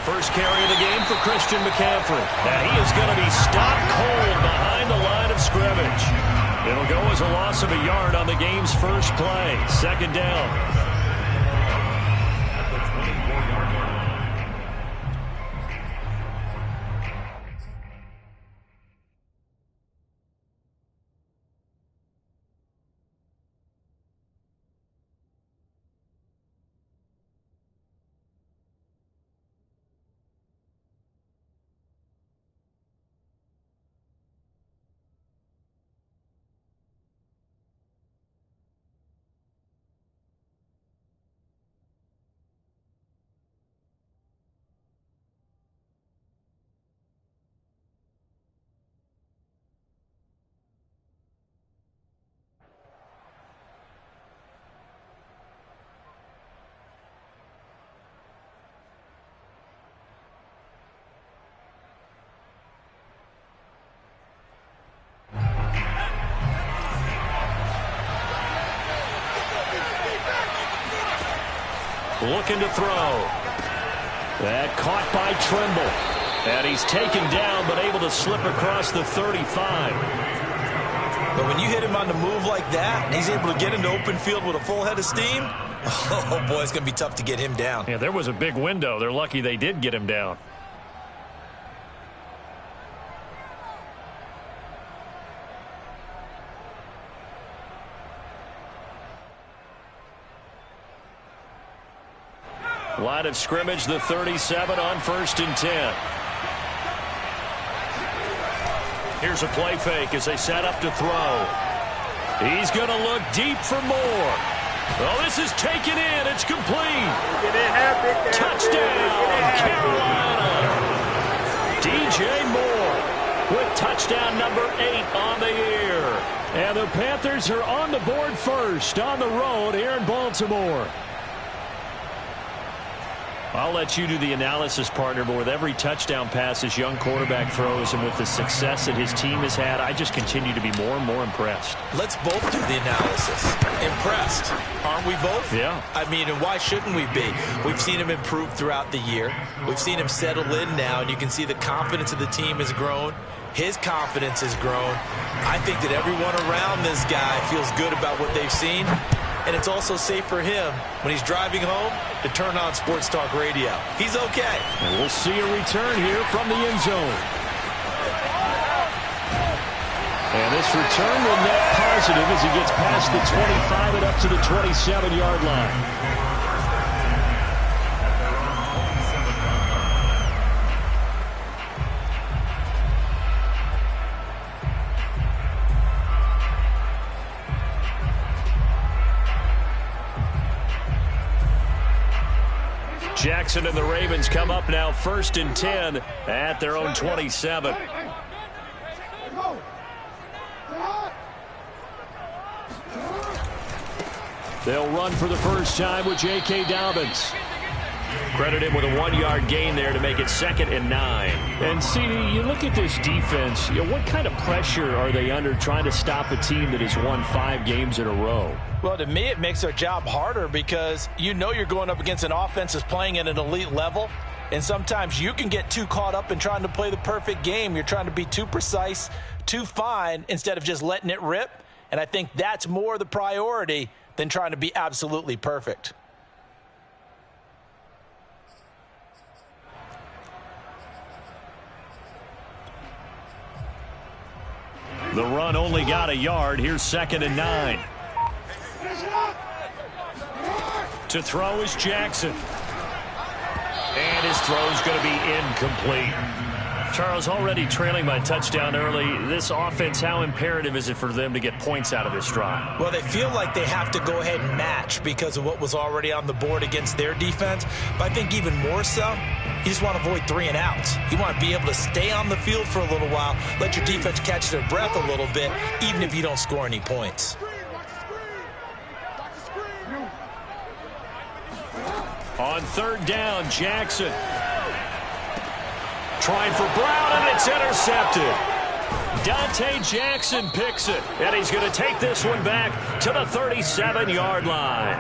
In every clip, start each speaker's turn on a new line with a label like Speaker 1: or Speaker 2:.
Speaker 1: First carry of the game for Christian McCaffrey. And he is going to be stopped cold behind the line of scrimmage. It'll go as a loss of a yard on the game's first play. Second down. Looking to throw. That caught by Trimble. And he's taken down, but able to slip across the 35.
Speaker 2: But when you hit him on the move like that, and he's able to get into open field with a full head of steam, oh, boy, it's going to be tough to get him down.
Speaker 1: Yeah, there was a big window. They're lucky they did get him down. Line of scrimmage, the 37 on 1st and 10. Here's a play fake as they set up to throw. He's going to look deep for more. Well, this is taken in. It's complete. Touchdown, Carolina. DJ Moore with touchdown number 8 on the year. And the Panthers are on the board first on the road here in Baltimore. I'll let you do the analysis, partner, but with every touchdown pass this young quarterback throws and with the success that his team has had, I just continue to be more and more impressed.
Speaker 2: Let's both do the analysis. Impressed. Aren't we both?
Speaker 1: Yeah.
Speaker 2: I mean, and why shouldn't we be? We've seen him improve throughout the year. We've seen him settle in now, and you can see the confidence of the team has grown. His confidence has grown. I think that everyone around this guy feels good about what they've seen. And it's also safe for him when he's driving home to turn on Sports Talk Radio. He's okay.
Speaker 1: And we'll see a return here from the end zone. And this return will net positive as he gets past the 25 and up to the 27-yard line. Jackson and the Ravens come up now 1st and 10 at their own 27. They'll run for the first time with J.K. Dobbins. Credited with a 1-yard gain there to make it 2nd and 9. And, CD, you look at this defense, what kind of pressure are they under trying to stop a team that has won 5 games in a row?
Speaker 2: Well, to me, it makes their job harder because you know you're going up against an offense that's playing at an elite level. And sometimes you can get too caught up in trying to play the perfect game. You're trying to be too precise, too fine, instead of just letting it rip. And I think that's more the priority than trying to be absolutely perfect.
Speaker 1: The run only got a yard. Here's 2nd and 9. To throw is Jackson. And his throw's going to be incomplete. Charles, already trailing by touchdown early. This offense, how imperative is it for them to get points out of this drive?
Speaker 2: Well, they feel like they have to go ahead and match because of what was already on the board against their defense. But I think even more so, you just want to avoid 3 and outs. You want to be able to stay on the field for a little while, let your defense catch their breath a little bit, even if you don't score any points.
Speaker 1: On 3rd down, Jackson. Trying for Brown, and it's intercepted. Dante Jackson picks it, and he's going to take this one back to the 37-yard line.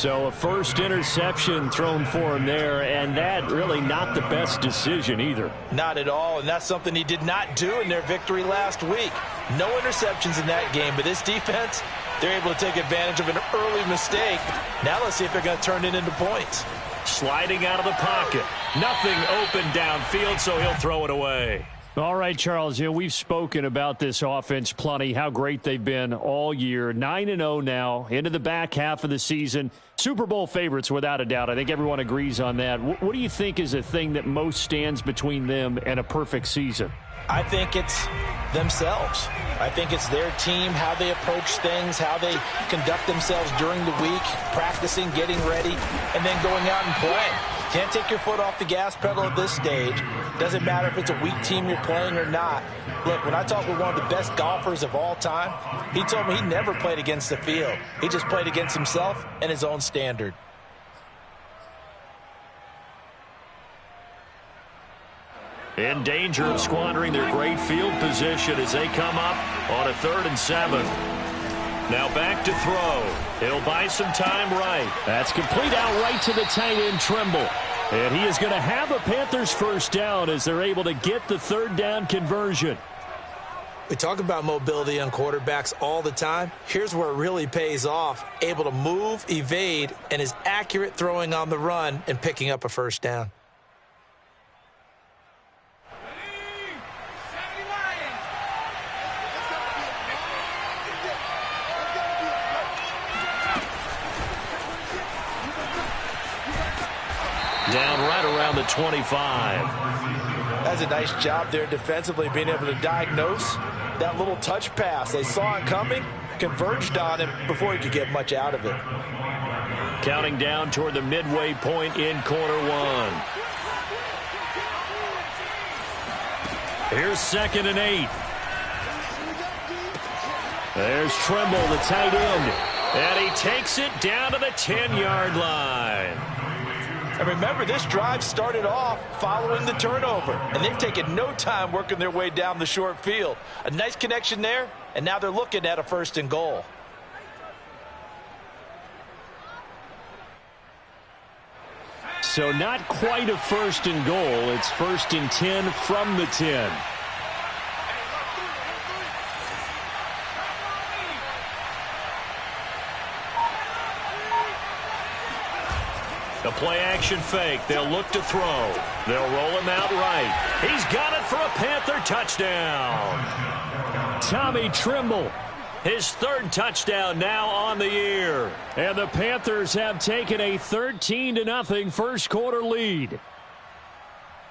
Speaker 1: So a first interception thrown for him there, and that really not the best decision either.
Speaker 2: Not at all, and that's something he did not do in their victory last week. No interceptions in that game, but this defense, they're able to take advantage of an early mistake. Now let's see if they're going to turn it into points.
Speaker 1: Sliding out of the pocket. Nothing open downfield, so he'll throw it away. All right, Charles, we've spoken about this offense plenty, how great they've been all year. 9-0 now, into the back half of the season. Super Bowl favorites, without a doubt. I think everyone agrees on that. What do you think is the thing that most stands between them and a perfect season?
Speaker 2: I think it's themselves. I think it's their team, how they approach things, how they conduct themselves during the week, practicing, getting ready, and then going out and playing. Can't take your foot off the gas pedal at this stage. Doesn't matter if it's a weak team you're playing or not. Look, when I talked with one of the best golfers of all time, he told me he never played against the field. He just played against himself and his own standard.
Speaker 1: In danger of squandering their great field position as they come up on a 3rd and 7. Now back to throw. He'll buy some time right. That's complete out right to the tight end, Trimble. And he is going to have a Panthers first down as they're able to get the 3rd down conversion.
Speaker 2: We talk about mobility on quarterbacks all the time. Here's where it really pays off. Able to move, evade, and is accurate throwing on the run and picking up a first down.
Speaker 1: Down right around the 25.
Speaker 2: That's a nice job there defensively, being able to diagnose that little touch pass. They saw it coming, converged on him before he could get much out of it.
Speaker 1: Counting down toward the midway point in quarter 1. Here's 2nd and 8. There's Trimble, the tight end. And he takes it down to the 10-yard line.
Speaker 2: And remember, this drive started off following the turnover, and they've taken no time working their way down the short field. A nice connection there, and now they're looking at a 1st and goal.
Speaker 1: So not quite a 1st and goal. It's 1st and 10 from the 10. The play-action fake. They'll look to throw. They'll roll him out right. He's got it for a Panther touchdown. Tommy Trimble, his 3rd touchdown now on the year. And the Panthers have taken a 13-0 first quarter lead.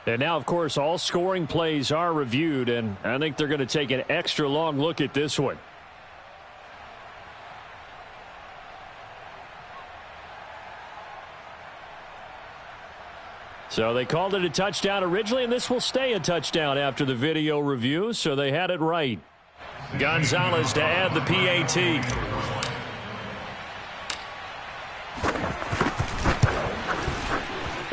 Speaker 1: And now, of course, all scoring plays are reviewed, and I think they're going to take an extra long look at this one. So they called it a touchdown originally, and this will stay a touchdown after the video review, so they had it right. Gonzalez to add the PAT.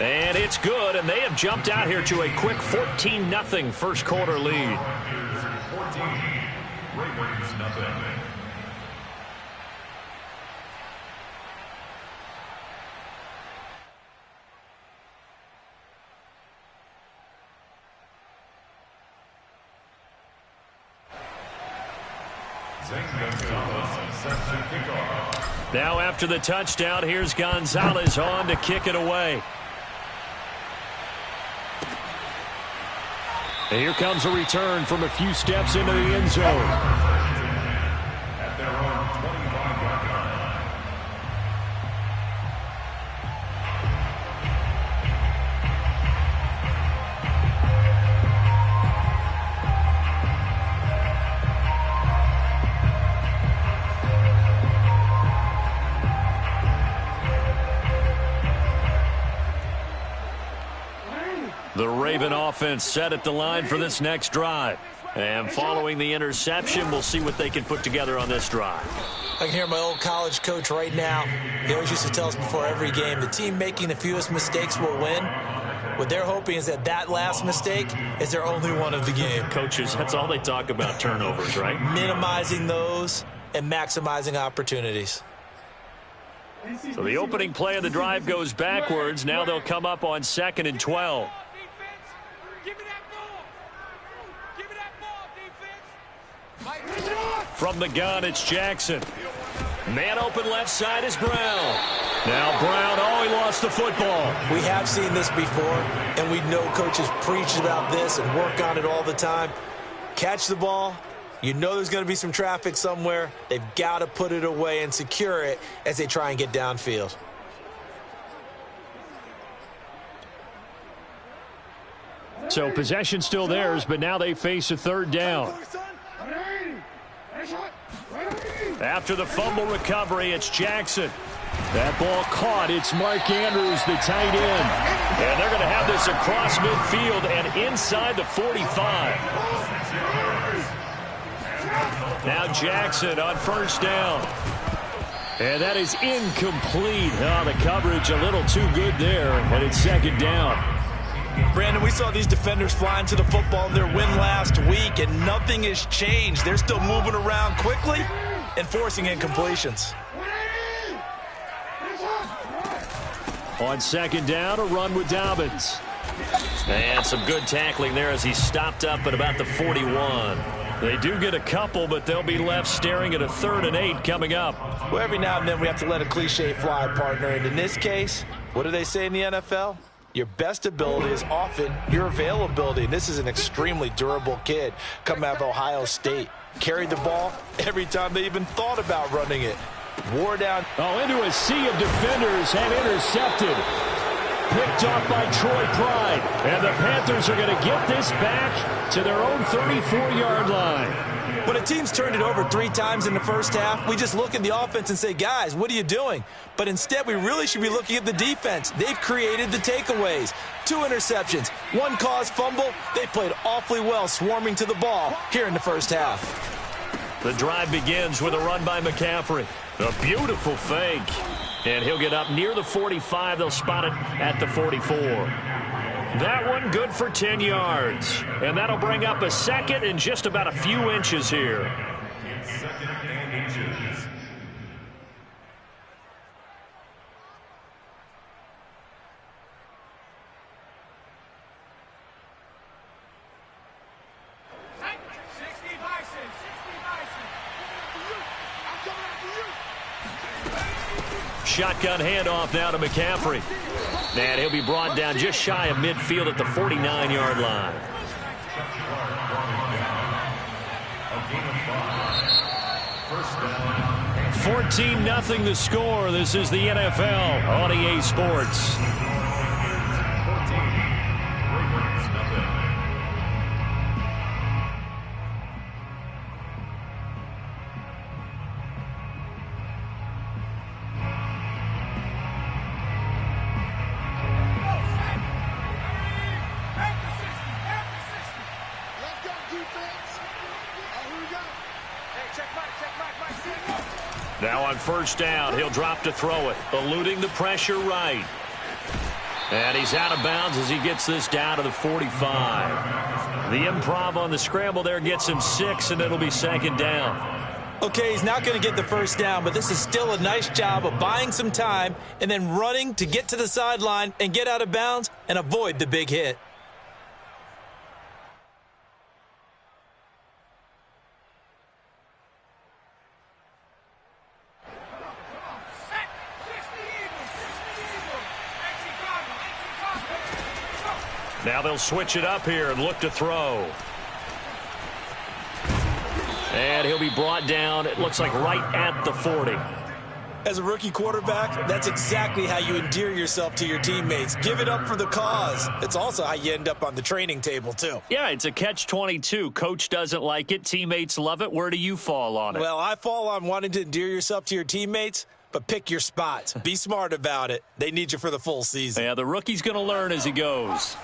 Speaker 1: And it's good, and they have jumped out here to a quick 14-0 first quarter lead. Now after the touchdown, here's Gonzalez on to kick it away. And here comes a return from a few steps into the end zone. At their own 25-yard line. The Raven offense set at the line for this next drive. And following the interception, we'll see what they can put together on this drive.
Speaker 2: I can hear my old college coach right now. He always used to tell us before every game, the team making the fewest mistakes will win. What they're hoping is that that last mistake is their only one of the game.
Speaker 1: Coaches, that's all they talk about, turnovers, right?
Speaker 2: Minimizing those and maximizing opportunities.
Speaker 1: So the opening play of the drive goes backwards. Now they'll come up on 2nd and 12. From the gun, it's Jackson. Man open left side is Brown. Now Brown, he lost the football.
Speaker 2: We have seen this before, and we know coaches preach about this and work on it all the time. Catch the ball. You know there's going to be some traffic somewhere. They've got to put it away and secure it as they try and get downfield.
Speaker 1: So possession still theirs, but now they face a 3rd down. After the fumble recovery, it's Jackson. That ball caught. It's Mark Andrews, the tight end. And they're going to have this across midfield and inside the 45. Now Jackson on 1st down. And that is incomplete. The coverage a little too good there, and it's 2nd down.
Speaker 2: Brandon, we saw these defenders flying to the football in their win last week, and nothing has changed. They're still moving around quickly and forcing incompletions.
Speaker 1: On 2nd down, a run with Dobbins. And some good tackling there as he stopped up at about the 41. They do get a couple, but they'll be left staring at a 3rd and 8 coming up.
Speaker 2: Well, every now and then we have to let a cliche fly, partner. And in this case, what do they say in the NFL? Your best ability is often your availability. And this is an extremely durable kid coming out of Ohio State. Carried the ball every time they even thought about running it. Wore down.
Speaker 1: Into a sea of defenders and intercepted. Picked off by Troy Pride. And the Panthers are going to get this back to their own 34-yard line.
Speaker 2: When a team's turned it over 3 times in the first half, we just look at the offense and say, guys, what are you doing? But instead, we really should be looking at the defense. They've created the takeaways. 2 interceptions, 1 caused fumble. They played awfully well swarming to the ball here in the first half.
Speaker 1: The drive begins with a run by McCaffrey. A beautiful fake. And he'll get up near the 45. They'll spot it at the 44. That one good for 10 yards. And that'll bring up a 2nd and just about a few inches here. Shotgun handoff now to McCaffrey. And he'll be brought down just shy of midfield at the 49-yard line. $14-0 the score. This is the NFL on EA Sports. Now on 1st down, he'll drop to throw it, eluding the pressure right. And he's out of bounds as he gets this down to the 45. The improv on the scramble there gets him 6, and it'll be 2nd down.
Speaker 2: Okay, he's not going to get the 1st down, but this is still a nice job of buying some time and then running to get to the sideline and get out of bounds and avoid the big hit.
Speaker 1: Now they'll switch it up here and look to throw. And he'll be brought down, it looks like right at the 40.
Speaker 2: As a rookie quarterback, that's exactly how you endear yourself to your teammates. Give it up for the cause. It's also how you end up on the training table, too.
Speaker 1: Yeah, it's a catch-22. Coach doesn't like it. Teammates love it. Where do you fall on it?
Speaker 2: Well, I fall on wanting to endear yourself to your teammates, but pick your spots. Be smart about it. They need you for the full season.
Speaker 1: Yeah, the rookie's going to learn as he goes.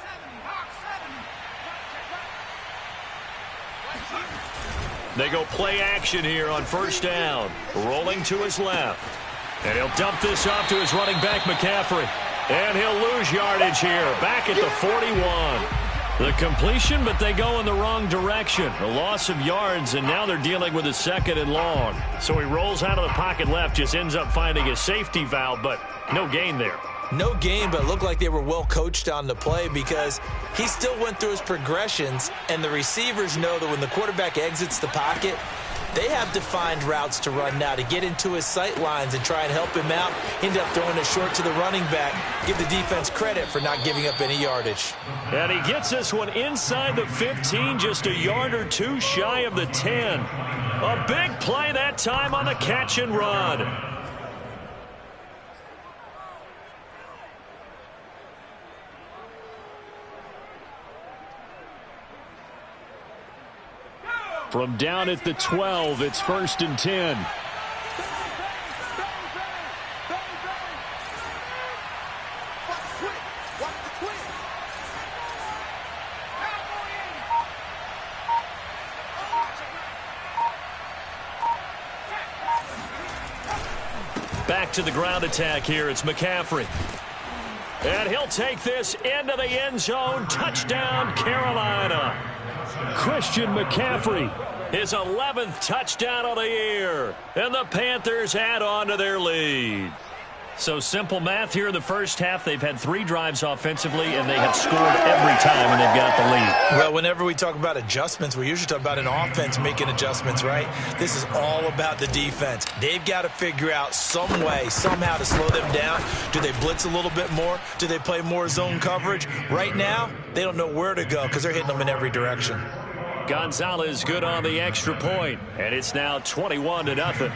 Speaker 1: They go play action here on 1st down. Rolling to his left. And he'll dump this off to his running back, McCaffrey. And he'll lose yardage here. Back at the 41. The completion, but they go in the wrong direction. A loss of yards, and now they're dealing with a 2nd and long. So he rolls out of the pocket left, just ends up finding a safety valve, but no gain there.
Speaker 2: No gain, but it looked like they were well coached on the play because he still went through his progressions, and the receivers know that when the quarterback exits the pocket, they have defined routes to run now to get into his sight lines and try and help him out. End up throwing it short to the running back. Give the defense credit for not giving up any yardage.
Speaker 1: And he gets this one inside the 15, just a yard or two shy of the 10. A big play that time on the catch and run. From down at the 12, it's 1st and 10. Back to the ground attack here. It's McCaffrey. And he'll take this into the end zone. Touchdown, Carolina. Christian McCaffrey, his 11th touchdown of the year. And the Panthers add on to their lead. So simple math here in the first half. They've had 3 drives offensively, and they have scored every time when they've got the lead.
Speaker 2: Well, whenever we talk about adjustments, we usually talk about an offense making adjustments, right? This is all about the defense. They've got to figure out some way, somehow to slow them down. Do they blitz a little bit more? Do they play more zone coverage? Right now, they don't know where to go because they're hitting them in every direction.
Speaker 1: Gonzalez good on the extra point, and it's now 21-0.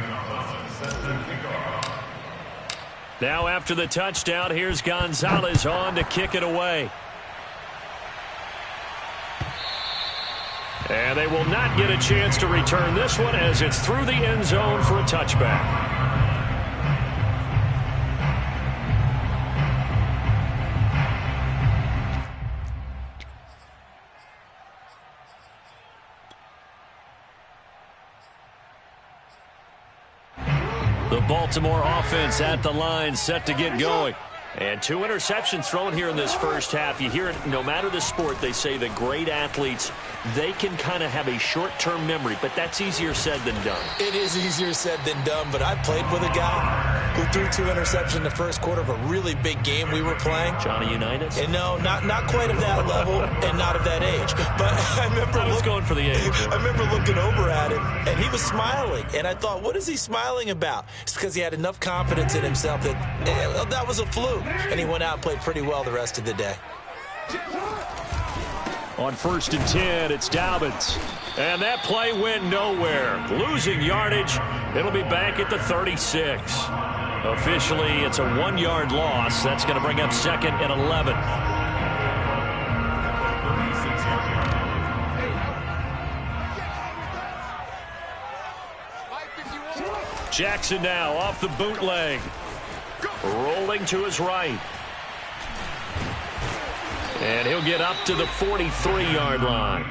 Speaker 1: Now after the touchdown, here's Gonzalez on to kick it away. And they will not get a chance to return this one as it's through the end zone for a touchback. The Baltimore offense at the line, set to get going. And 2 interceptions thrown here in this first half. You hear it, no matter the sport, they say that great athletes, they can kind of have a short-term memory, but that's easier said than done.
Speaker 2: It is easier said than done, but I played with a guy who threw 2 interceptions in the first quarter of a really big game we were playing.
Speaker 1: Johnny Unitas?
Speaker 2: And no, not quite of that level and not of that age. But I was
Speaker 1: going for the age.
Speaker 2: I remember looking over at him, and he was smiling. And I thought, what is he smiling about? It's because he had enough confidence in himself that that was a fluke. And he went out and played pretty well the rest of the day.
Speaker 1: On 1st and 10, it's Dobbins. And that play went nowhere. Losing yardage. It'll be back at the 36. Officially, it's a 1-yard loss. That's going to bring up 2nd and 11. Jackson now off the bootleg. Rolling to his right. And he'll get up to the 43-yard line.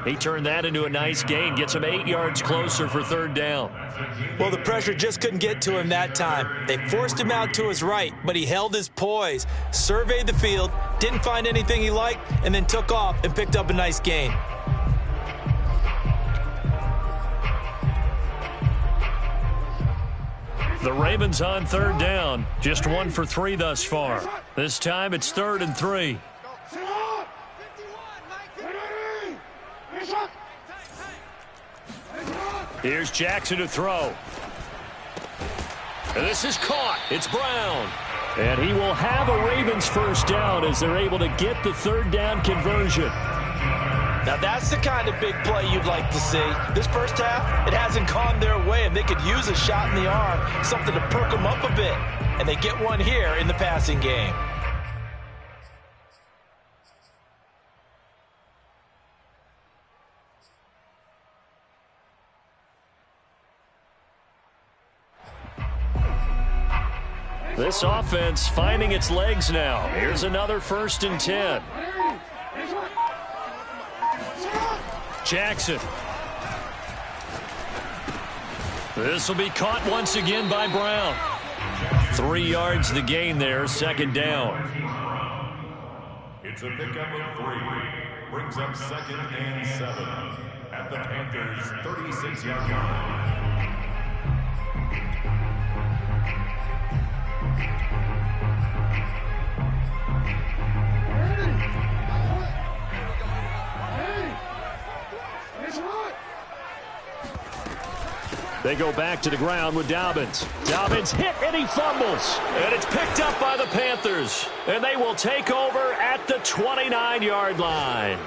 Speaker 1: He turned that into a nice gain. Gets him 8 yards closer for 3rd down.
Speaker 2: Well, the pressure just couldn't get to him that time. They forced him out to his right, but he held his poise, surveyed the field, didn't find anything he liked, and then took off and picked up a nice gain.
Speaker 1: The Ravens on 3rd down. Just 1 for 3 thus far. This time it's 3rd and 3. Here's Jackson to throw. And this is caught. It's Brown. And he will have a Ravens 1st down as they're able to get the 3rd down conversion.
Speaker 2: Now, that's the kind of big play you'd like to see. This first half, it hasn't gone their way, and they could use a shot in the arm, something to perk them up a bit. And they get one here in the passing game.
Speaker 1: This offense finding its legs now. Here's another 1st and 10. Jackson. This will be caught once again by Brown. 3 yards the gain there, 2nd down.
Speaker 3: It's a pickup of 3. brings up 2nd and 7 at the Panthers' 36-yard line.
Speaker 1: They go back to the ground with Dobbins. Dobbins hit and he fumbles. And it's picked up by the Panthers. And they will take over at the 29-yard line.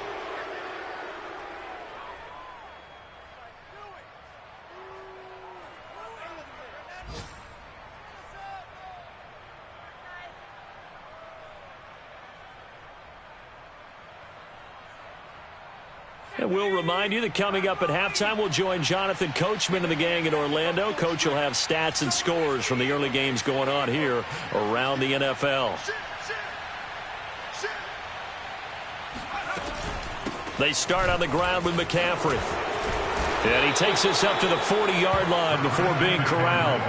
Speaker 1: And we'll remind you that coming up at halftime, we'll join Jonathan Coachman and the gang in Orlando. Coach will have stats and scores from the early games going on here around the NFL. They start on the ground with McCaffrey. And he takes us up to the 40-yard line before being corralled.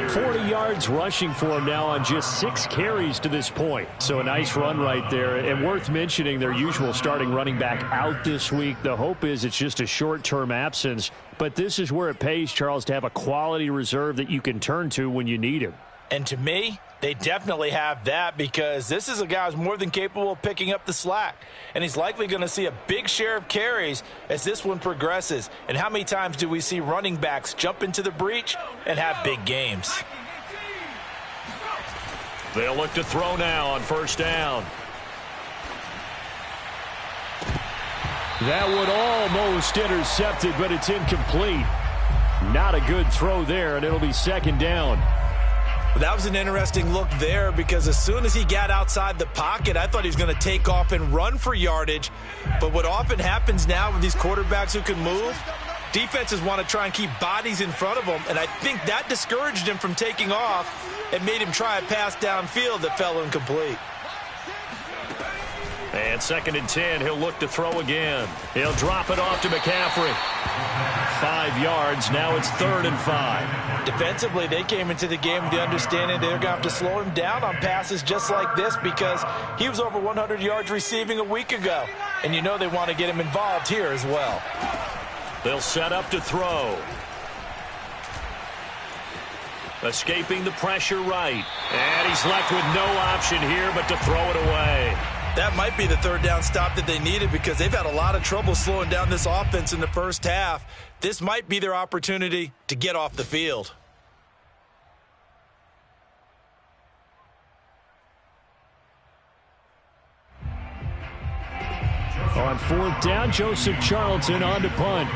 Speaker 1: 40 yards rushing for him now on just 6 carries to this point. So a nice run right there. And worth mentioning, their usual starting running back out this week. The hope is it's just a short-term absence. But this is where it pays, Charles, to have a quality reserve that you can turn to when you need him.
Speaker 2: And to me, they definitely have that, because this is a guy who's more than capable of picking up the slack. And he's likely going to see a big share of carries as this one progresses. And how many times do we see running backs jump into the breach and have big games?
Speaker 1: They'll look to throw now on first down. That would almost intercepted, but it's incomplete. Not a good throw there, and it'll be second down.
Speaker 2: That was an interesting look there, because as soon as he got outside the pocket, I thought he was going to take off and run for yardage. But what often happens now with these quarterbacks who can move, defenses want to try and keep bodies in front of them, and I think that discouraged him from taking off and made him try a pass downfield that fell incomplete.
Speaker 1: And 2nd and 10, he'll look to throw again. He'll drop it off to McCaffrey. 5 yards, now it's 3rd and 5.
Speaker 2: Defensively, they came into the game with the understanding they're going to have to slow him down on passes just like this, because he was over 100 yards receiving a week ago. And you know they want to get him involved here as well.
Speaker 1: They'll set up to throw. Escaping the pressure right. And he's left with no option here but to throw it away.
Speaker 2: That might be the 3rd down stop that they needed, because they've had a lot of trouble slowing down this offense in the first half. This might be their opportunity to get off the field.
Speaker 1: On 4th down, Joseph Charlton on to punt.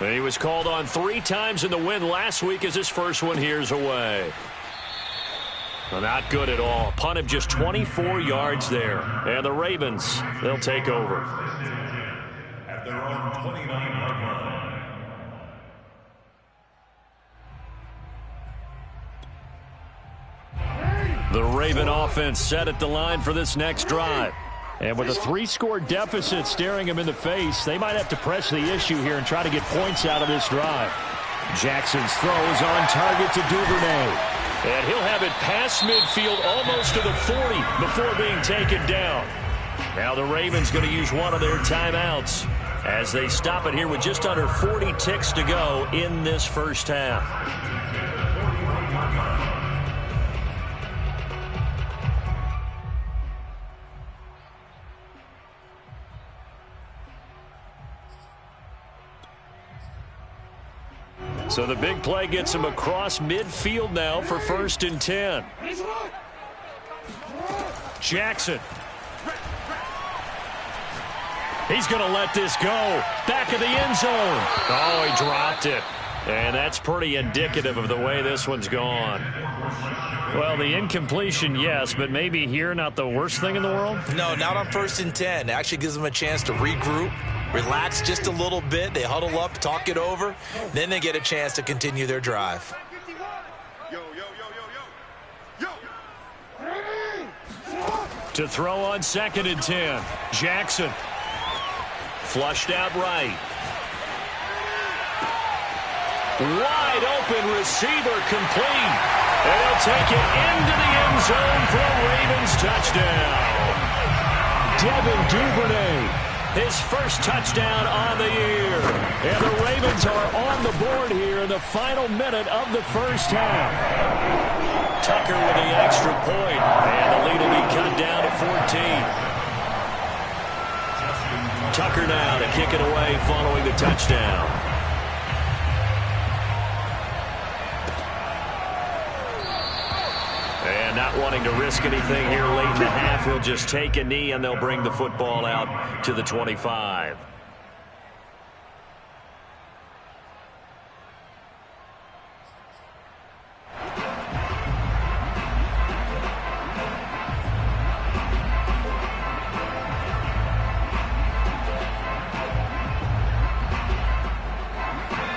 Speaker 1: He was called on 3 times in the win last week, as his first one here's away. Well, not good at all. Punt of just 24 yards there. And the Ravens, they'll take over.
Speaker 3: At their own 29-yard line.
Speaker 1: The Raven offense set at the line for this next drive. And with a 3-score deficit staring him in the face, they might have to press the issue here and try to get points out of this drive. Jackson's throws on target to Duvernay. And he'll have it past midfield, almost to the 40, before being taken down. Now the Ravens going to use one of their timeouts as they stop it here with just under 40 ticks to go in this first half. So the big play gets him across midfield now for 1st and 10. Jackson. He's going to let this go. Back of the end zone. Oh, he dropped it. And that's pretty indicative of the way this one's gone. Well, the incompletion, yes, but maybe here not the worst thing in the world?
Speaker 2: No, not on 1st and 10. It actually gives them a chance to regroup, relax just a little bit. They huddle up, talk it over. Then they get a chance to continue their drive.
Speaker 1: To throw on 2nd and 10. Jackson. Flushed out right. Wide open receiver complete. And he'll take it into the end zone for a Ravens touchdown. Devin Duvernay, his first touchdown on the year. And the Ravens are on the board here in the final minute of the first half. Tucker with the extra point. And the lead will be cut down to 14. Tucker now to kick it away following the touchdown. And not wanting to risk anything here late in the half, he'll just take a knee and they'll bring the football out to the 25.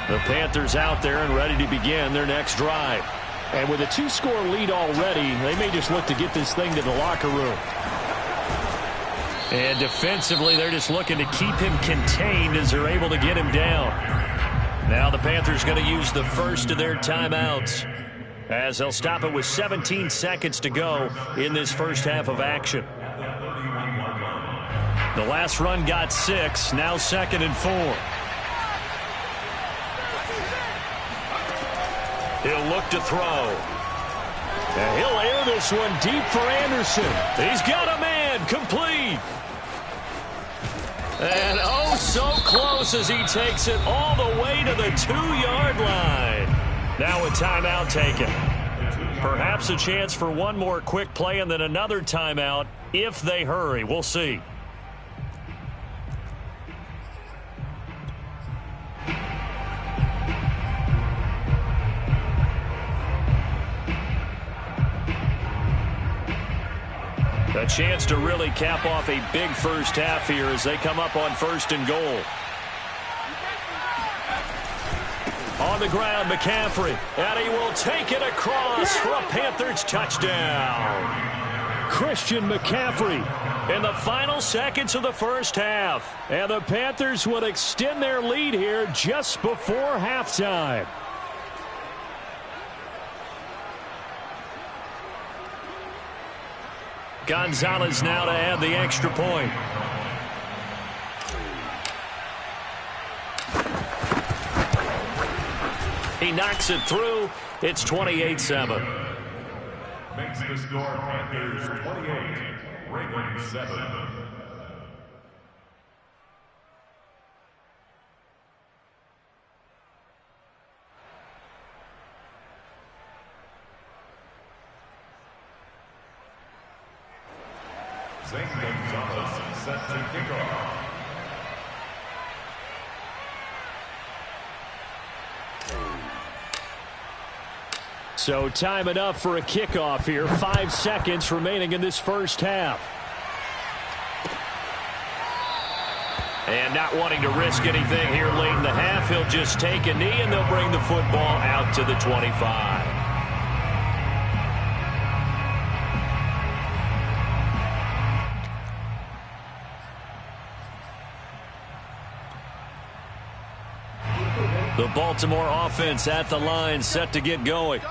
Speaker 1: The Panthers out there and ready to begin their next drive. And with a 2-score lead already, they may just look to get this thing to the locker room. And defensively, they're just looking to keep him contained as they're able to get him down. Now the Panthers going to use the first of their timeouts, as they'll stop it with 17 seconds to go in this first half of action. The last run got 6, now 2nd and 4. He'll look to throw. And he'll air this one deep for Anderson. He's got a man, complete. And oh, so close as he takes it all the way to the 2-yard line. Now a timeout taken. Perhaps a chance for one more quick play and then another timeout if they hurry. We'll see. A chance to really cap off a big first half here as they come up on 1st and goal. On the ground, McCaffrey, and he will take it across for a Panthers touchdown. Christian McCaffrey in the final seconds of the first half. And the Panthers would extend their lead here just before halftime. Gonzalez now to add the extra point. He knocks it through. It's 28-7.
Speaker 3: Makes the score Panthers 28, Ravens 7. Zane Gonzalez set to kick off.
Speaker 1: So time enough for a kickoff here. 5 seconds remaining in this first half. And not wanting to risk anything here late in the half, he'll just take a knee and they'll bring the football out to the 25. The Baltimore offense at the line, set to get going.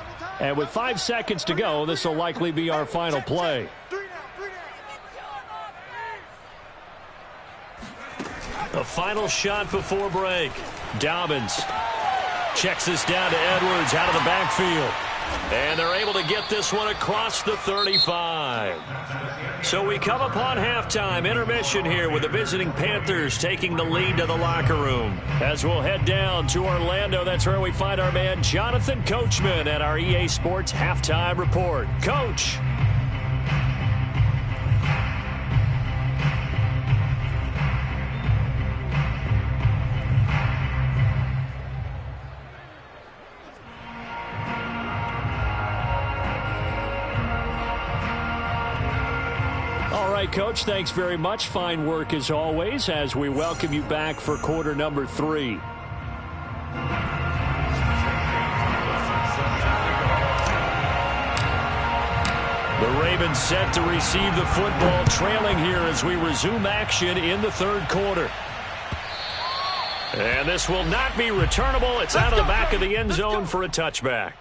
Speaker 1: And with 5 seconds to go, this will likely be our final play. A final shot before break. Dobbins checks this down to Edwards out of the backfield. And they're able to get this one across the 35. So we come upon halftime intermission here with the visiting Panthers taking the lead to the locker room. As we'll head down to Orlando, that's where we find our man Jonathan Coachman at our EA Sports Halftime Report. Coach. Coach, thanks very much. Fine work as always as we welcome you back for quarter number 3. The Ravens set to receive the football, trailing here as we resume action in the third quarter. And this will not be returnable. It's out of the back of the end zone for a touchback.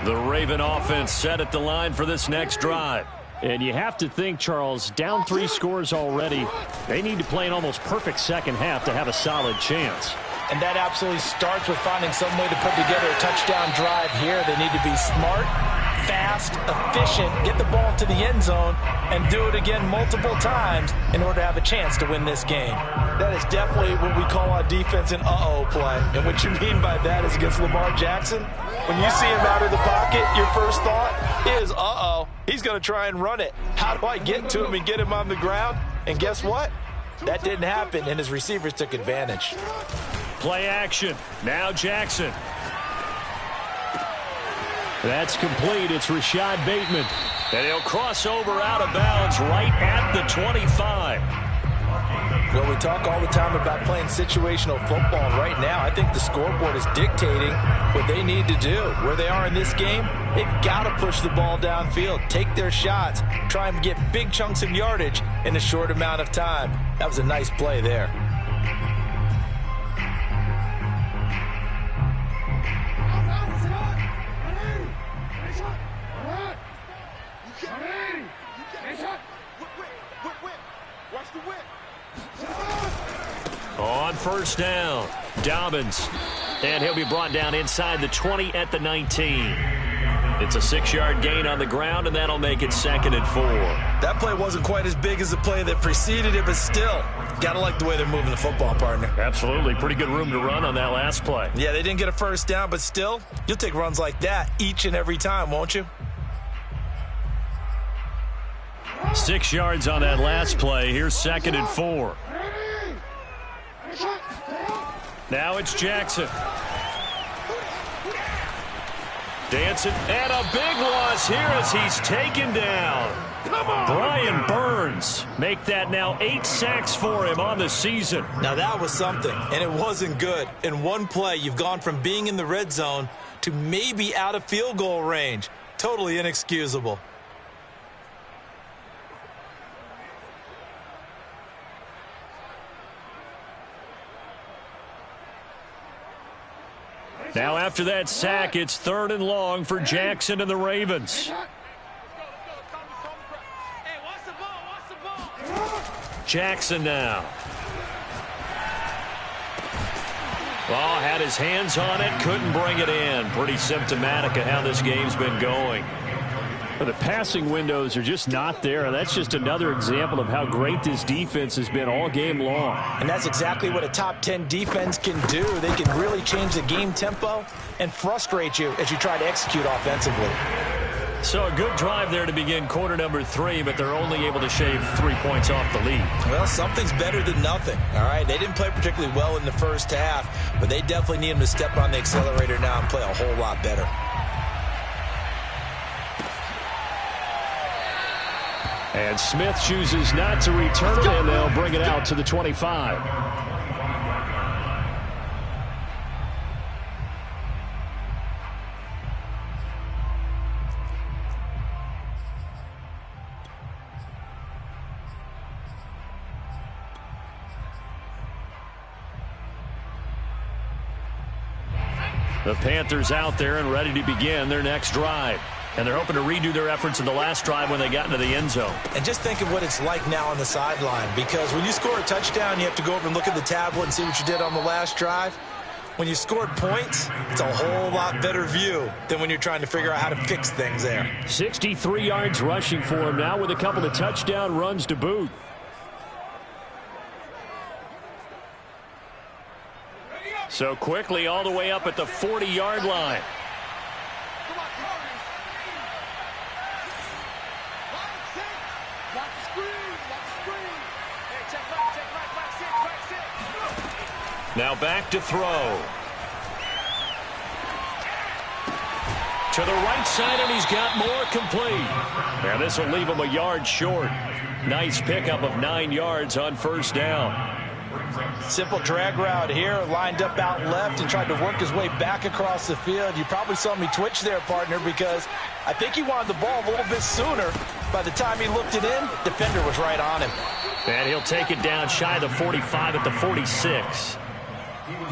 Speaker 1: The Raven offense set at the line for this next drive. And you have to think, Charles, down 3 scores already. They need to play an almost perfect second half to have a solid chance.
Speaker 2: And that absolutely starts with finding some way to put together a touchdown drive here. They need to be smart, fast, efficient, get the ball to the end zone, and do it again multiple times in order to have a chance to win this game. That is definitely what we call on defense an uh-oh play. And what you mean by that is against Lamar Jackson, when you see him out of the pocket, your first thought is, uh-oh, he's going to try and run it. How do I get to him and get him on the ground? And guess what? That didn't happen, and his receivers took advantage.
Speaker 1: Play action. Now Jackson. That's complete. It's Rashad Bateman. And he'll cross over out of bounds right at the 25.
Speaker 2: Well, we talk all the time about playing situational football. And right now, I think the scoreboard is dictating what they need to do. Where they are in this game, they've got to push the ball downfield, take their shots, try and get big chunks of yardage in a short amount of time. That was a nice play there.
Speaker 1: On first down, Dobbins. And he'll be brought down inside the 20 at the 19. It's a 6-yard gain on the ground, and that'll make it 2nd and 4.
Speaker 2: That play wasn't quite as big as the play that preceded it, but still, got to like the way they're moving the football, partner.
Speaker 1: Absolutely. Pretty good room to run on that last play.
Speaker 2: Yeah, they didn't get a first down, but still, you'll take runs like that each and every time, won't you?
Speaker 1: 6 yards on that last play. Here's 2nd and 4. Now it's Jackson. Dancing, and a big loss here as he's taken down. Brian Burns make that now 8 sacks for him on the season.
Speaker 2: Now that was something, and it wasn't good. In one play, you've gone from being in the red zone to maybe out of field goal range. Totally inexcusable.
Speaker 1: Now after that sack, it's 3rd and long for Jackson and the Ravens. Jackson now. Well, had his hands on it, couldn't bring it in. Pretty symptomatic of how this game's been going. But the passing windows are just not there. That's just another example of how great this defense has been all game long.
Speaker 2: And that's exactly what a top 10 defense can do. They can really change the game tempo and frustrate you as you try to execute offensively.
Speaker 1: So a good drive there to begin quarter number 3, but they're only able to shave 3 points off the lead.
Speaker 2: Well, something's better than nothing, all right? They didn't play particularly well in the first half, but they definitely need them to step on the accelerator now and play a whole lot better.
Speaker 1: And Smith chooses not to return it, and they'll bring it out to the 25. The Panthers out there and ready to begin their next drive. And they're hoping to redo their efforts in the last drive when they got into the end zone.
Speaker 2: And just think of what it's like now on the sideline, because when you score a touchdown, you have to go over and look at the tablet and see what you did on the last drive. When you scored points, it's a whole lot better view than when you're trying to figure out how to fix things there.
Speaker 1: 63 yards rushing for him now with a couple of touchdown runs to boot. So quickly all the way up at the 40-yard line. Now back to throw. To the right side, and he's got more complete. Now this will leave him a yard short. Nice pickup of 9 yards on first down.
Speaker 2: Simple drag route here, lined up out left and tried to work his way back across the field. You probably saw me twitch there, partner, because I think he wanted the ball a little bit sooner. By the time he looked it in, defender was right on him.
Speaker 1: And he'll take it down shy of the 45 at the 46.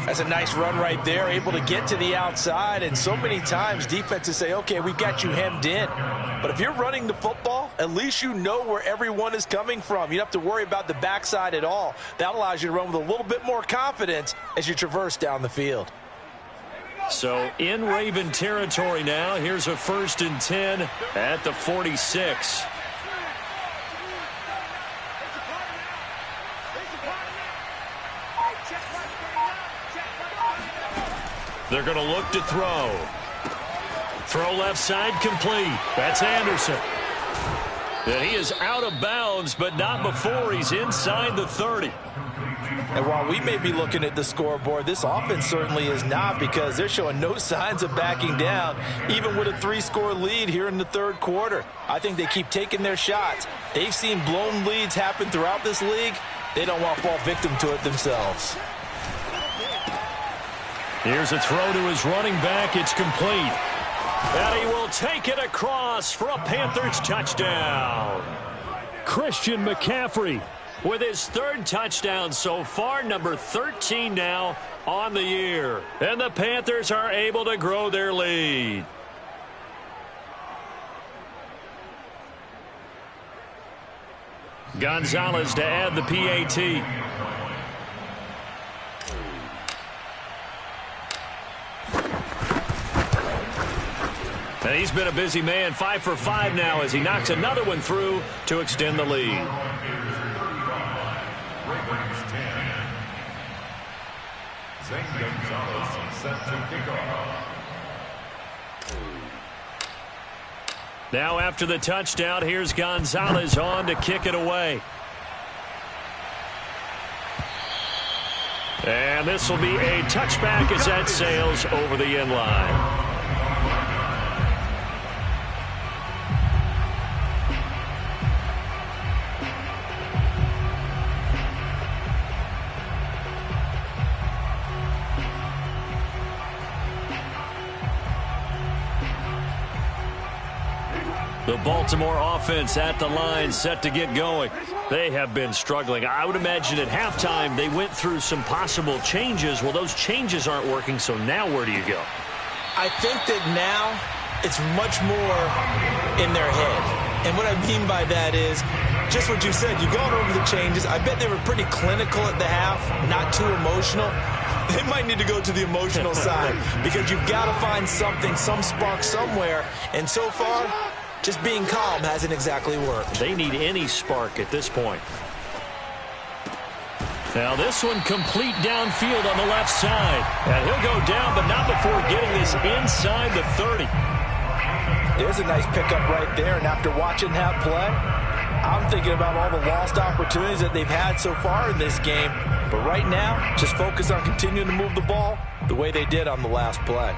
Speaker 2: That's a nice run right there, able to get to the outside. And so many times defenses say, okay, we've got you hemmed in. But if you're running the football, at least you know where everyone is coming from. You don't have to worry about the backside at all. That allows you to run with a little bit more confidence as you traverse down the field.
Speaker 1: So in Raven territory now, here's a 1st and 10 at the 46. They're going to look to throw. Throw left side complete. That's Anderson. And he is out of bounds, but not before he's inside the 30.
Speaker 2: And while we may be looking at the scoreboard, this offense certainly is not, because they're showing no signs of backing down, even with a 3-score lead here in the third quarter. I think they keep taking their shots. They've seen blown leads happen throughout this league. They don't want to fall victim to it themselves.
Speaker 1: Here's a throw to his running back. It's complete. And he will take it across for a Panthers touchdown. Christian McCaffrey with his 3rd touchdown so far, number 13 now on the year. And the Panthers are able to grow their lead. Gonzalez to add the PAT. And he's been a busy man, 5 for 5 now as he knocks another one through to extend the lead.
Speaker 3: Ravens 10. Zane Gonzalez set to kick off.
Speaker 1: Now after the touchdown, here's Gonzalez on to kick it away. And this will be a touchback as that sails over the end line. The Baltimore offense at the line, set to get going. They have been struggling. I would imagine at halftime they went through some possible changes. Well, those changes aren't working, so now where do you go?
Speaker 2: I think that now it's much more in their head. And what I mean by that is just what you said. You've gone over the changes. I bet they were pretty clinical at the half, not too emotional. They might need to go to the emotional side because you've got to find something, some spark somewhere. And so far, just being calm hasn't exactly worked.
Speaker 1: They need any spark at this point. Now this one complete downfield on the left side. And he'll go down, but not before getting this inside the 30.
Speaker 2: There's a nice pickup right there. And after watching that play, I'm thinking about all the lost opportunities that they've had so far in this game. But right now, just focus on continuing to move the ball the way they did on the last play.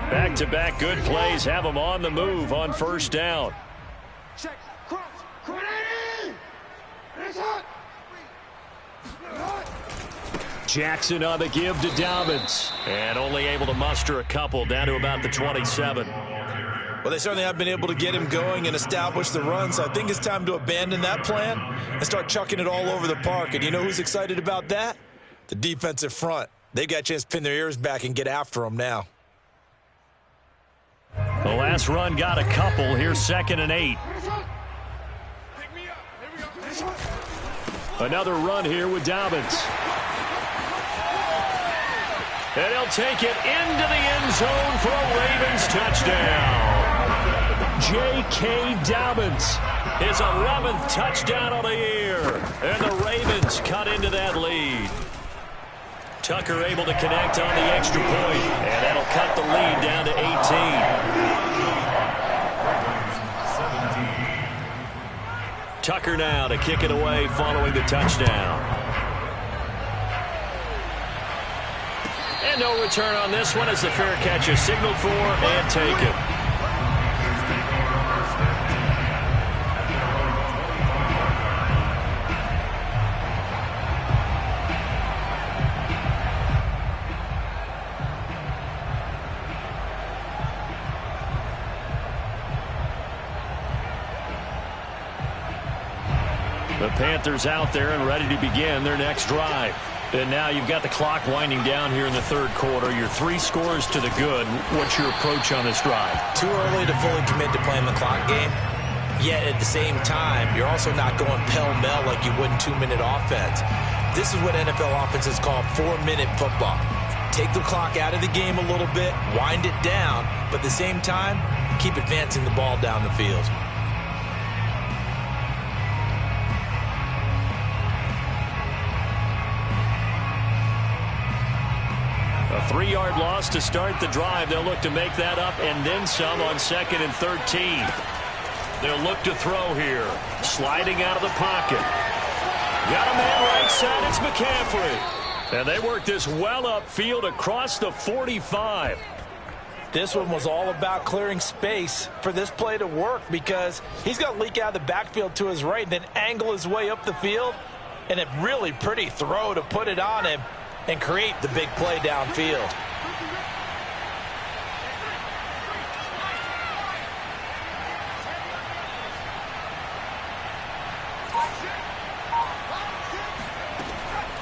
Speaker 1: Back-to-back good plays have them on the move on first down.
Speaker 4: Check, cross,
Speaker 1: Jackson on the give to Dobbins. And only able to muster a couple down to about the 27.
Speaker 2: Well, they certainly have been able to get him going and establish the run, so I think it's time to abandon that plan and start chucking it all over the park. And you know who's excited about that? The defensive front. They got a chance to pin their ears back and get after him now.
Speaker 1: The last run got a couple. Here's 2nd and 8. Another run here with Dobbins. And he'll take it into the end zone for a Ravens touchdown. J.K. Dobbins, his 11th touchdown of the year. And the Ravens cut into that lead. Tucker able to connect on the extra point, and that'll cut the lead down to 18. Tucker now to kick it away following the touchdown. And no return on this one as the fair catch is signaled for and taken. The Panthers out there and ready to begin their next drive. And now you've got the clock winding down here in the third quarter. You're 3 scores to the good. What's your approach on this drive?
Speaker 2: Too early to fully commit to playing the clock game. Yet at the same time, you're also not going pell-mell like you would in 2-minute offense. This is what NFL offenses call 4-minute football. Take the clock out of the game a little bit, wind it down, but at the same time, keep advancing the ball down the field.
Speaker 1: A 3-yard loss to start the drive. They'll look to make that up and then some on 2nd and 13. They'll look to throw here. Sliding out of the pocket. Got a man right side. It's McCaffrey. And they work this well upfield across the 45.
Speaker 2: This one was all about clearing space for this play to work because he's going to leak out of the backfield to his right and then angle his way up the field. And a really pretty throw to put it on him and create the big play downfield.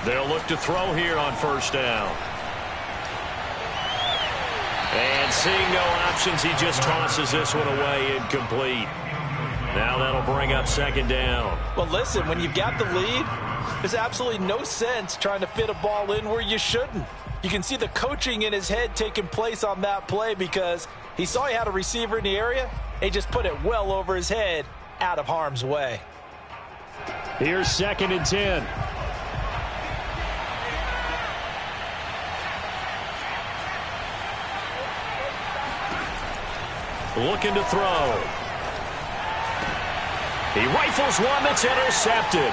Speaker 1: They'll look to throw here on first down. And seeing no options, he just tosses this one away incomplete. Now that'll bring up 2nd down.
Speaker 2: Well, listen, when you've got the lead, there's absolutely no sense trying to fit a ball in where you shouldn't. You can see the coaching in his head taking place on that play because he saw he had a receiver in the area. He just put it well over his head out of harm's way.
Speaker 1: Here's 2nd and 10. Looking to throw. He rifles one that's intercepted.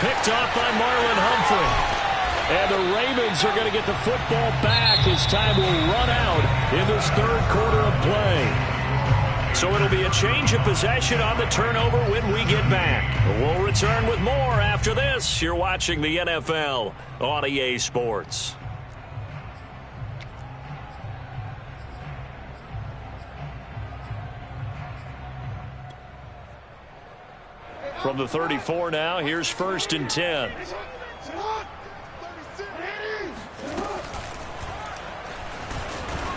Speaker 1: Picked off by Marlon Humphrey. And the Ravens are going to get the football back as time will run out in this third quarter of play. So it'll be a change of possession on the turnover when we get back. We'll return with more after this. You're watching the NFL on EA Sports. From the 34 now, here's 1st and 10.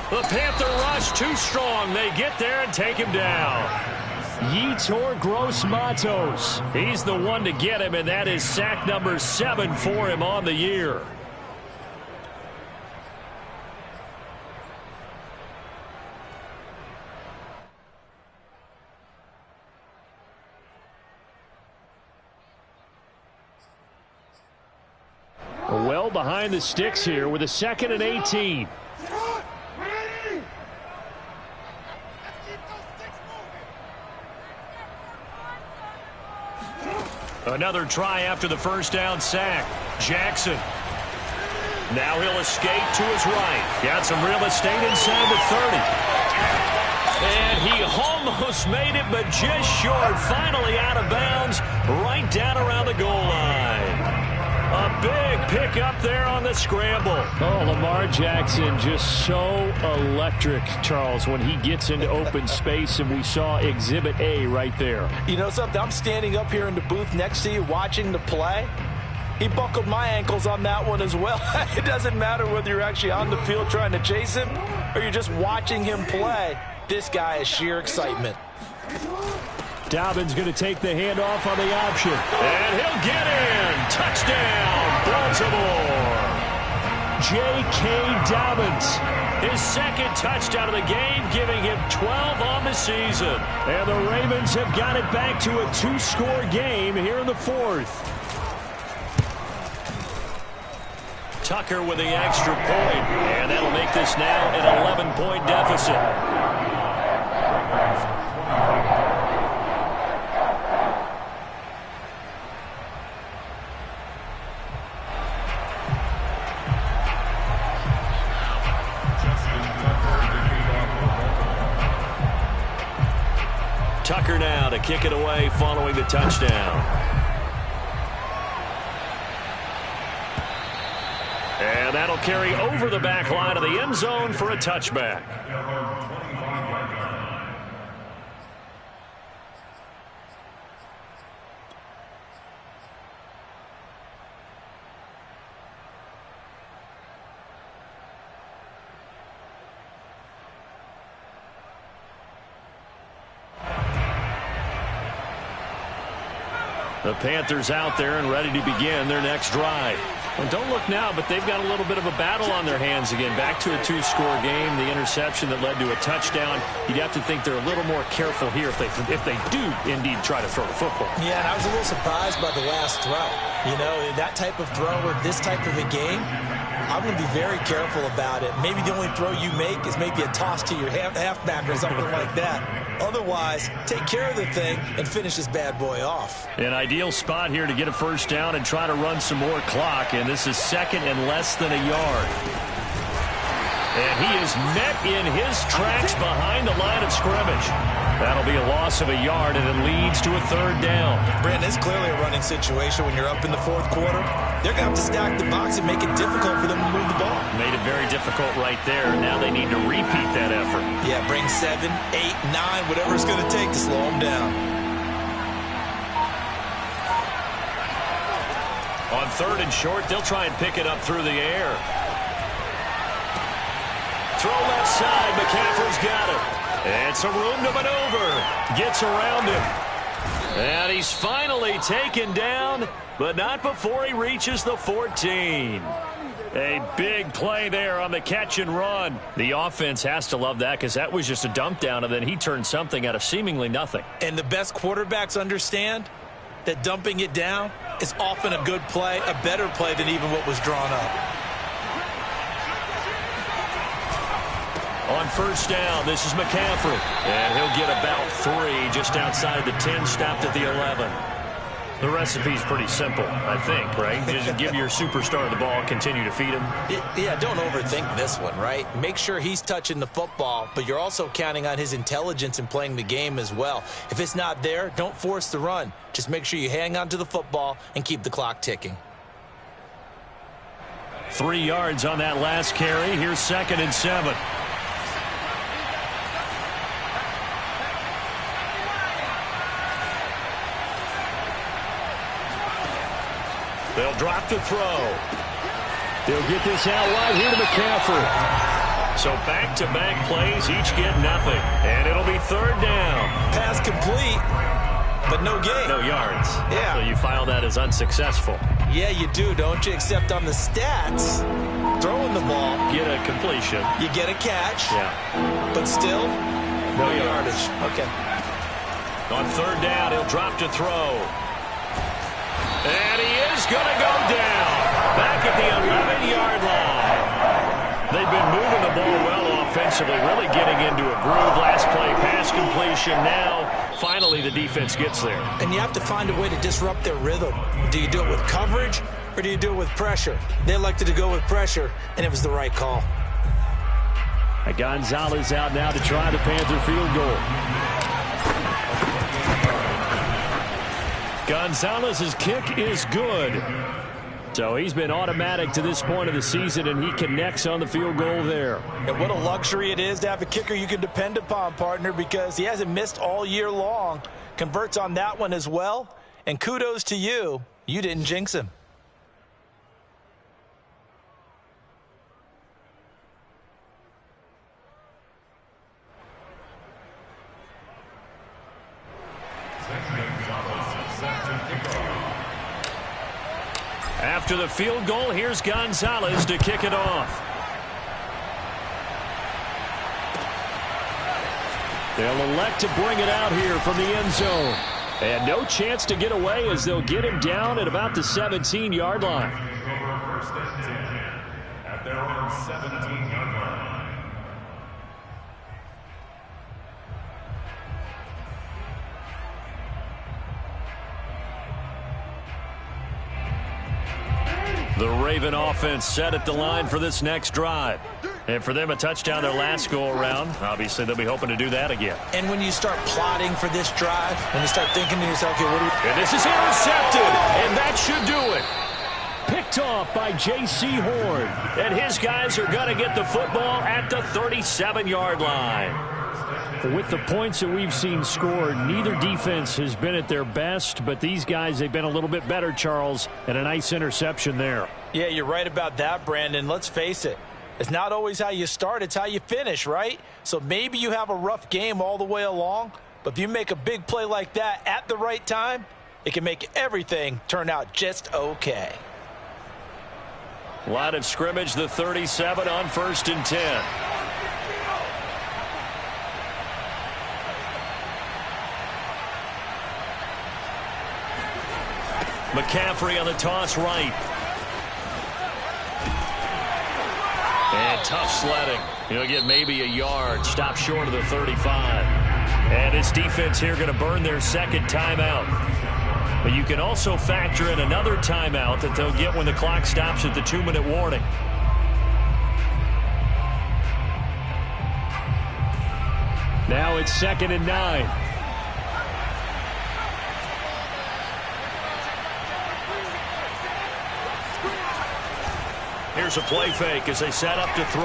Speaker 1: The Panther rush too strong. They get there and take him down. Yetur Gross-Matos. He's the one to get him, and that is sack number 7 for him on the year. Well behind the sticks here with a 2nd and 18. Another try after the first down sack. Jackson. Now he'll escape to his right. Got some real estate inside the 30. And he almost made it, but just short. Finally out of bounds, right down around the goal line. A big pick up there on the scramble. Oh, Lamar Jackson just so electric, Charles, when he gets into open space, and we saw Exhibit A right there.
Speaker 2: You know something? I'm standing up here in the booth next to you watching the play. He buckled my ankles on that one as well. It doesn't matter whether you're actually on the field trying to chase him or you're just watching him play. This guy is sheer excitement.
Speaker 1: Dobbins going to take the handoff on the option. And he'll get in. Touchdown, Baltimore. J.K. Dobbins. His 2nd touchdown of the game, giving him 12 on the season. And the Ravens have got it back to a 2-score game here in the 4th. Tucker with the extra point. And that'll make this now an 11-point deficit. Tucker now to kick it away following the touchdown. And that'll carry over the back line of the end zone for a touchback. The Panthers out there and ready to begin their next drive. Well, don't look now, but they've got a little bit of a battle on their hands again. Back to a two-score game. The interception that led to a touchdown. You'd have to think they're a little more careful here if they do indeed try to throw the football.
Speaker 2: Yeah, and I was a little surprised by the last throw. You know, that type of throw or this type of a game, I'm going to be very careful about it. Maybe the only throw you make is maybe a toss to your halfback or something like that. Otherwise, take care of the thing and finish this bad boy off.
Speaker 1: An ideal spot here to get a first down and try to run some more clock, and this is second and less than a yard. And he is met in his tracks behind the line of scrimmage. That'll be a loss of a yard, and it leads to a third down.
Speaker 2: Brandon, it's clearly a running situation when you're up in the fourth quarter. They're going to have to stack the box and make it difficult for them to move the ball.
Speaker 1: Made it very difficult right there. Now they need to repeat that effort.
Speaker 2: Yeah, bring 7, 8, 9, whatever it's going to take to slow them down.
Speaker 1: On third and short, they'll try and pick it up through the air. Throw left side. McCaffrey's got it. It's a room to maneuver. Gets around him. And he's finally taken down, but not before he reaches the 14. A big play there on the catch and run. The offense has to love that because that was just a dump down, and then he turned something out of seemingly nothing.
Speaker 2: And the best quarterbacks understand that dumping it down is often a good play, a better play than even what was drawn up.
Speaker 1: On first down, this is McCaffrey. And he'll get about 3 just outside the 10, stopped at the 11. The recipe's pretty simple, I think, right? Just give your superstar the ball, continue to feed him.
Speaker 2: Yeah, don't overthink this one, right? Make sure he's touching the football, but you're also counting on his intelligence in playing the game as well. If it's not there, don't force the run. Just make sure you hang on to the football and keep the clock ticking.
Speaker 1: 3 yards on that last carry. Here's 2nd and 7. They'll drop the throw. They'll get this out wide here to McCaffrey. So back-to-back plays, each get nothing. And it'll be 3rd down.
Speaker 2: Pass complete, but no gain.
Speaker 1: No yards.
Speaker 2: Yeah.
Speaker 1: So you file that as unsuccessful.
Speaker 2: Yeah, you do, don't you? Except on the stats, throwing the ball.
Speaker 1: Get a completion.
Speaker 2: You get a catch.
Speaker 1: Yeah.
Speaker 2: But still, no yardage. Okay.
Speaker 1: On 3rd down, he'll drop to throw. And he is going to go down. Back at the 11-yard line. They've been moving the ball well offensively, really getting into a groove. Last play, pass completion. Now, finally, the defense gets there.
Speaker 2: And you have to find a way to disrupt their rhythm. Do you do it with coverage, or do you do it with pressure? They elected to go with pressure, and it was the right call.
Speaker 1: Gonzalez out now to try the Panther field goal. Gonzalez's kick is good. So he's been automatic to this point of the season, and he connects on the field goal there.
Speaker 2: And what a luxury it is to have a kicker you can depend upon, partner, because he hasn't missed all year long. Converts on that one as well. And kudos to you. You didn't jinx him.
Speaker 1: After the field goal, here's Gonzalez to kick it off. They'll elect to bring it out here from the end zone. And no chance to get away as they'll get him down at about the 17-yard line.
Speaker 3: First and 10 at their own 17-yard line.
Speaker 1: The Raven offense set at the line for this next drive. And for them, a touchdown their last go-around. Obviously, they'll be hoping to do that again.
Speaker 2: And when you start plotting for this drive, when you start thinking to yourself, okay, what do we...
Speaker 1: And this is intercepted, and that should do it. Picked off by J.C. Horn. And his guys are going to get the football at the 37-yard line. With the points that we've seen scored, neither defense has been at their best, but these guys, they've been a little bit better, Charles, and a nice interception there.
Speaker 2: Yeah, you're right about that, Brandon. Let's face it. It's not always how you start, it's how you finish, right? So maybe you have a rough game all the way along, but if you make a big play like that at the right time, it can make everything turn out just okay.
Speaker 1: Line of scrimmage, the 37 on 1st and 10. McCaffrey on the toss right. And tough sledding. He'll get maybe a yard. Stop short of the 35. And his defense here going to burn their second timeout. But you can also factor in another timeout that they'll get when the clock stops at the 2-minute warning. Now it's 2nd and 9. Here's a play fake as they set up to throw.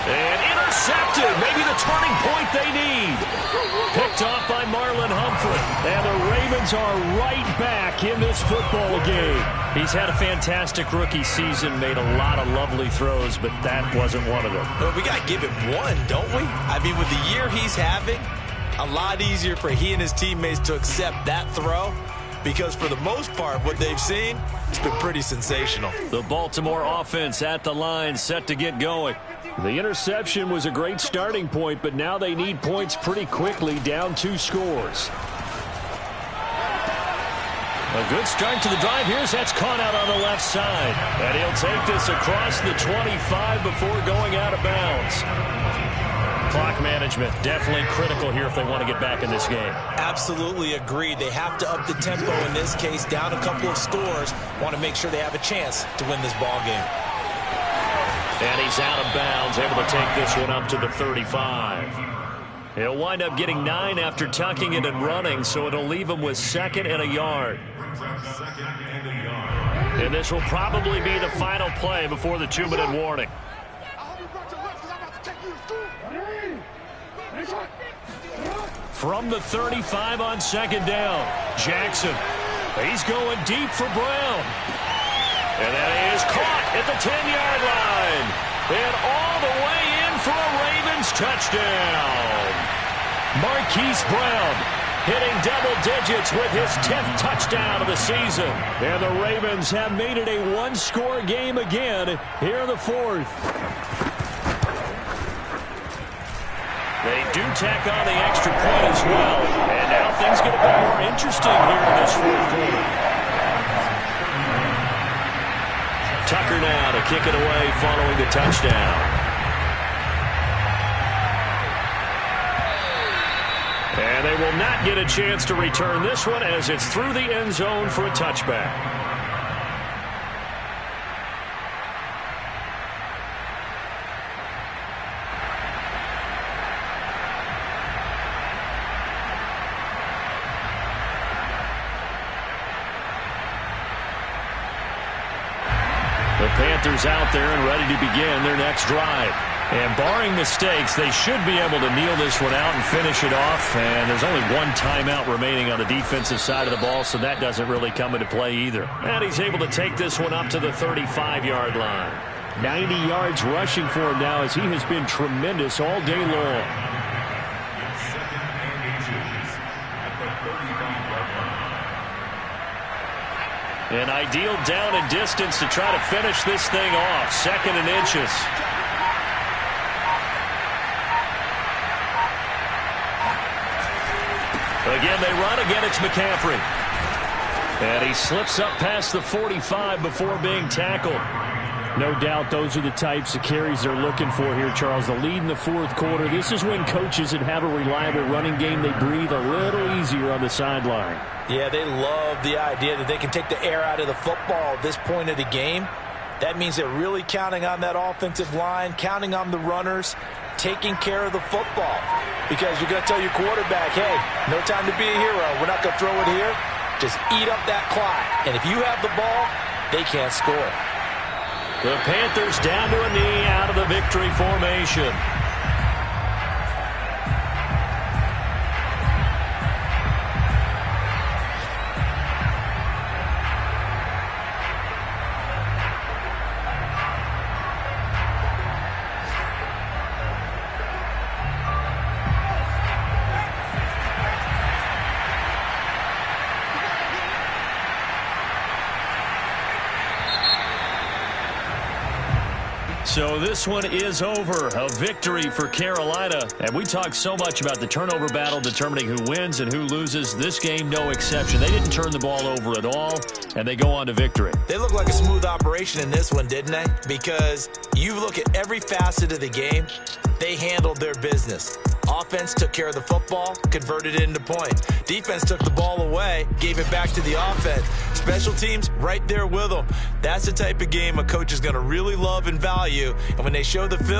Speaker 1: And intercepted. Maybe the turning point they need. Picked off by Marlon Humphrey. And the Ravens are right back in this football game. He's had a fantastic rookie season, made a lot of lovely throws, but that wasn't one of them.
Speaker 2: Well, we got to give him one, don't we? I mean, with the year he's having, a lot easier for he and his teammates to accept that throw. Because for the most part, what they've seen, it's been pretty sensational.
Speaker 1: The Baltimore offense at the line, set to get going. The interception was a great starting point, but now they need points pretty quickly, down 2 scores. A good start to the drive. That's caught out on the left side. And he'll take this across the 25 before going out of bounds. Clock management definitely critical here if they want to get back in this game.
Speaker 2: Absolutely agreed. They have to up the tempo in this case, down a couple of scores. Want to make sure they have a chance to win this ball game.
Speaker 1: And he's out of bounds, able to take this one up to the 35. He'll wind up getting 9 after tucking it and running, so it'll leave him with 2nd and a yard. And this will probably be the final play before the 2-minute warning. From the 35 on 2nd down, Jackson. He's going deep for Brown. And that is caught at the 10-yard line. And all the way in for a Ravens touchdown. Marquise Brown hitting double digits with his 10th touchdown of the season. And the Ravens have made it a 1-score game again here in the 4th. They do tack on the extra point as well. And now things get a bit more interesting here in this 4th quarter. Tucker now to kick it away following the touchdown. And they will not get a chance to return this one as it's through the end zone for a touchback. The Panthers out there and ready to begin their next drive. And barring mistakes, they should be able to kneel this one out and finish it off. And there's only 1 timeout remaining on the defensive side of the ball, so that doesn't really come into play either. And he's able to take this one up to the 35-yard line. 90 yards rushing for him now as he has been tremendous all day long. An ideal down and distance to try to finish this thing off. 2nd and inches. Again, they run. Again, it's McCaffrey. And he slips up past the 45 before being tackled. No doubt those are the types of carries they're looking for here, Charles. The lead in the 4th quarter. This is when coaches that have a reliable running game, they breathe a little easier on the sideline.
Speaker 2: Yeah, they love the idea that they can take the air out of the football at this point of the game. That means they're really counting on that offensive line, counting on the runners, taking care of the football. Because you're going to tell your quarterback, hey, no time to be a hero. We're not going to throw it here. Just eat up that clock. And if you have the ball, they can't score.
Speaker 1: The Panthers down to a knee out of the victory formation. So this one is over. A victory for Carolina. And we talked so much about the turnover battle determining who wins and who loses. This game, no exception. They didn't turn the ball over at all, and they go on to victory.
Speaker 2: They look like a smooth operation in this one, didn't they? Because you look at every facet of the game, they handled their business. Offense took care of the football, converted it into points. Defense took the ball away, gave it back to the offense. Special teams, right there with them. That's the type of game a coach is going to really love and value. And when they show the film,